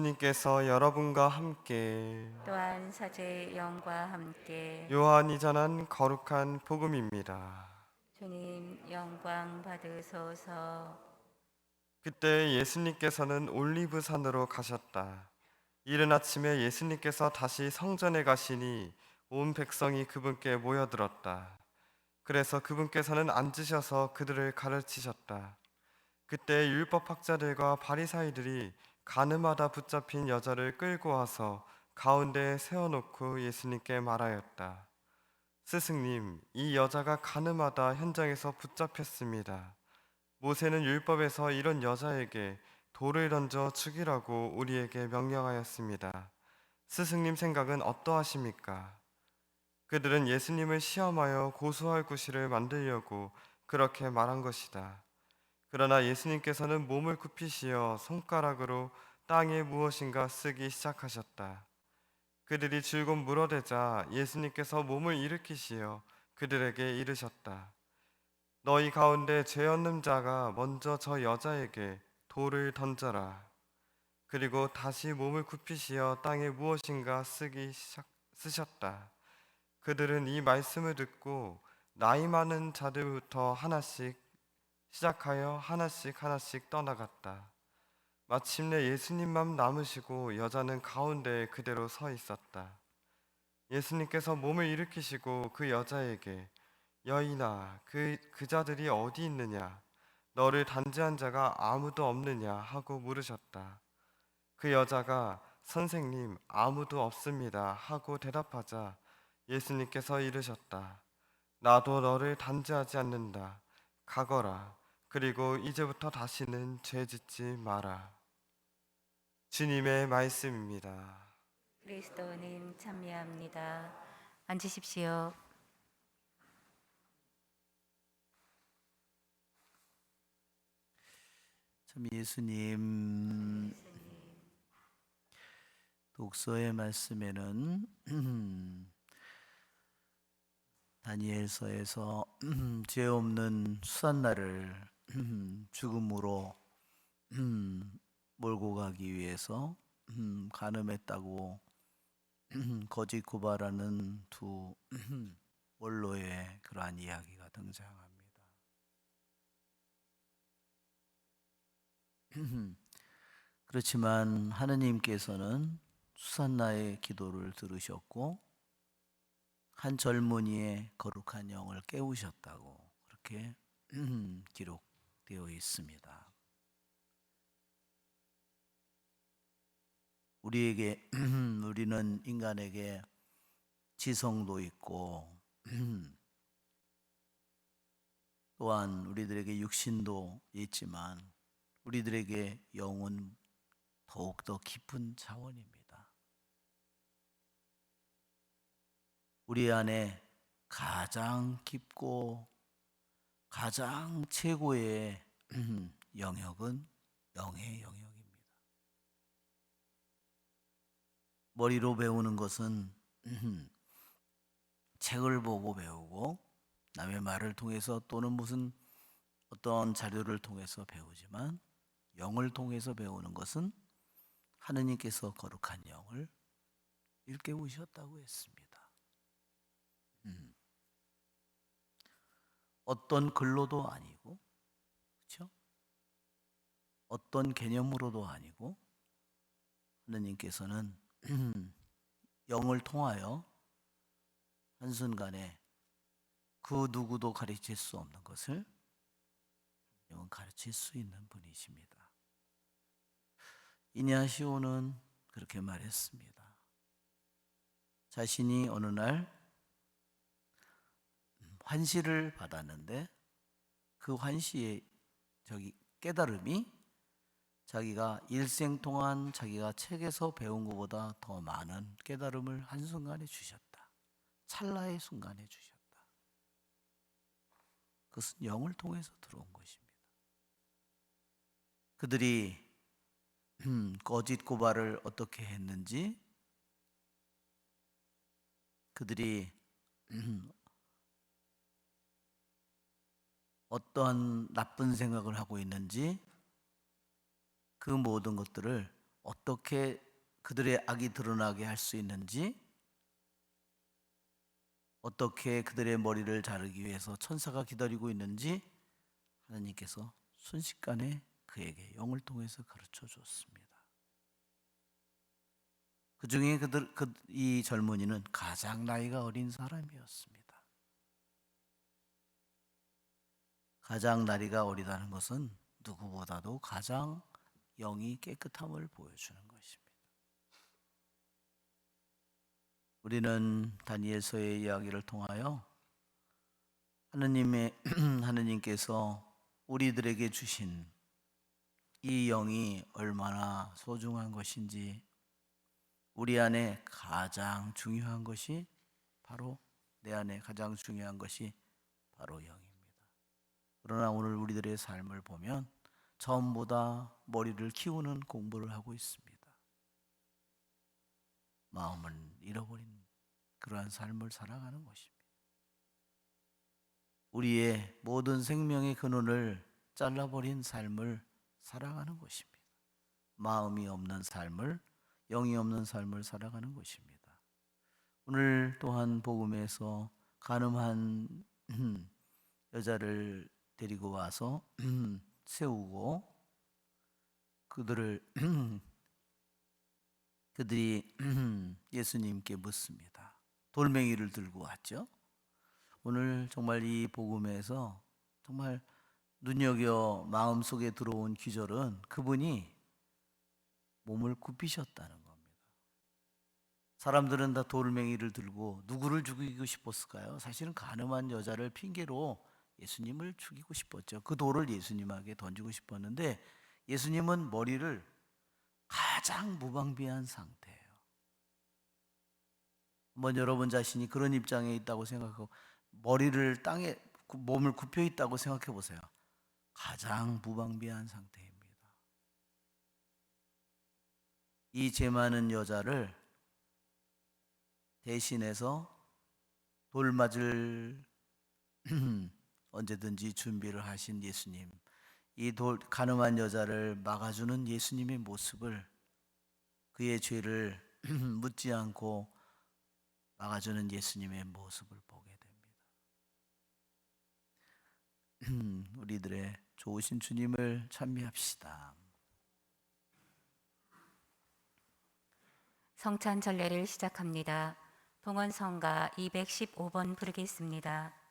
예수님께서 여러분과 함께 또한 사제의 영과 함께 요한이 전한 거룩한 복음입니다. 주님 영광 받으소서. 그때 예수님께서는 올리브산으로 가셨다. 이른 아침에 예수님께서 다시 성전에 가시니 온 백성이 그분께 모여들었다. 그래서 그분께서는 앉으셔서 그들을 가르치셨다. 그때 율법학자들과 바리사이들이 가늠하다 붙잡힌 여자를 끌고 와서 가운데에 세워놓고 예수님께 말하였다. 스승님, 이 여자가 가늠하다 현장에서 붙잡혔습니다. 모세는 율법에서 이런 여자에게 돌을 던져 죽이라고 우리에게 명령하였습니다. 스승님 생각은 어떠하십니까? 그들은 예수님을 시험하여 고소할 구실을 만들려고 그렇게 말한 것이다. 그러나 예수님께서는 몸을 굽히시어 손가락으로 땅에 무엇인가 쓰기 시작하셨다. 그들이 줄곧 물어대자 예수님께서 몸을 일으키시어 그들에게 이르셨다. 너희 가운데 죄 없는 자가 먼저 저 여자에게 돌을 던져라. 그리고 다시 몸을 굽히시어 땅에 무엇인가 쓰셨다. 그들은 이 말씀을 듣고 나이 많은 자들부터 하나씩 시작하여 하나씩 떠나갔다. 마침내 예수님만 남으시고 여자는 가운데에 그대로 서 있었다. 예수님께서 몸을 일으키시고 그 여자에게 여인아, 그 자들이 어디 있느냐? 너를 단죄한 자가 아무도 없느냐? 하고 물으셨다. 그 여자가 선생님, 아무도 없습니다. 하고 대답하자 예수님께서 이르셨다. 나도 너를 단죄하지 않는다. 가거라. 그리고 이제부터 다시는 죄 짓지 마라. 주님의 말씀입니다. 그리스도님 참여합니다. 앉으십시오. 참 예수님 독서의 말씀에는 다니엘서에서 죄 없는 수산나를 죽음으로 몰고 가기 위해서 간음했다고 거짓 고발하는 두 원로의 그러한 이야기가 등장합니다. 그렇지만 하느님께서는 수산나의 기도를 들으셨고 한 젊은이의 거룩한 영을 깨우셨다고 그렇게 기록되어 있습니다. 우리는 인간에게 지성도 있고 또한 우리들에게 육신도 있지만 우리들에게 영은 더욱더 깊은 차원입니다. 우리 안에 가장 깊고 가장 최고의 영역은 영의 영역입니다. 머리로 배우는 것은 책을 보고 배우고 남의 말을 통해서 또는 무슨 어떤 자료를 통해서 배우지만 영을 통해서 배우는 것은 하느님께서 거룩한 영을 일깨우셨다고 했습니다. 어떤 글로도 아니고, 그렇죠? 어떤 개념으로도 아니고 하느님께서는 영을 통하여 한순간에 그 누구도 가르칠 수 없는 것을 영은 가르칠 수 있는 분이십니다. 이냐시오는 그렇게 말했습니다. 자신이 어느 날 환시를 받았는데 그 환시의 깨달음이 자기가 일생 동안 자기가 책에서 배운 것보다 더 많은 깨달음을 한순간에 주셨다. 찰나의 순간에 주셨다. 그것은 영을 통해서 들어온 것입니다. 그들이 거짓 고발을 어떻게 했는지, 그들이 어떠한 나쁜 생각을 하고 있는지 그 모든 것들을 어떻게 그들의 악이 드러나게 할 수 있는지, 어떻게 그들의 머리를 자르기 위해서 천사가 기다리고 있는지 하나님께서 순식간에 그에게 영을 통해서 가르쳐 줬습니다. 그 중에 이 젊은이는 가장 나이가 어린 사람이었습니다. 가장 나이가 어리다는 것은 누구보다도 가장 영이 깨끗함을 보여주는 것입니다. 우리는 다니엘서의 이야기를 통하여 하느님께서 우리들에게 주신 이 영이 얼마나 소중한 것인지, 우리 안에 가장 중요한 것이 바로, 내 안에 가장 중요한 것이 바로 영입니다. 그러나 오늘 우리들의 삶을 보면 전부 다 머리를 키우는 공부를 하고 있습니다. 마음을 잃어버린 그러한 삶을 살아가는 것입니다. 우리의 모든 생명의 근원을 잘라버린 삶을 살아가는 것입니다. 마음이 없는 삶을, 영이 없는 삶을 살아가는 것입니다. 오늘 또한 복음에서 가늠한 여자를 데리고 와서 세우고 그들이 예수님께 묻습니다. 돌멩이를 들고 왔죠. 오늘 정말 이 복음에서 정말 눈여겨 마음속에 들어온 기절은 그분이 몸을 굽히셨다는 겁니다. 사람들은 다 돌멩이를 들고 누구를 죽이고 싶었을까요? 사실은 가늠한 여자를 핑계로 예수님을 죽이고 싶었죠. 그 돌을 예수님에게 던지고 싶었는데 예수님은 머리를 가장 무방비한 상태예요. 한번 여러분 자신이 그런 입장에 있다고 생각하고 머리를 땅에, 몸을 굽혀 있다고 생각해 보세요. 가장 무방비한 상태입니다. 이 죄 많은 여자를 대신해서 돌 맞을 언제든지 준비를 하신 예수님, 이 가늠한 여자를 막아주는 예수님의 모습을, 그의 죄를 묻지 않고 막아주는 예수님의 모습을 보게 됩니다. 우리들의 좋으신 주님을 찬미합시다. 성찬 전례를 시작합니다. 봉헌성가 215번 부르겠습니다.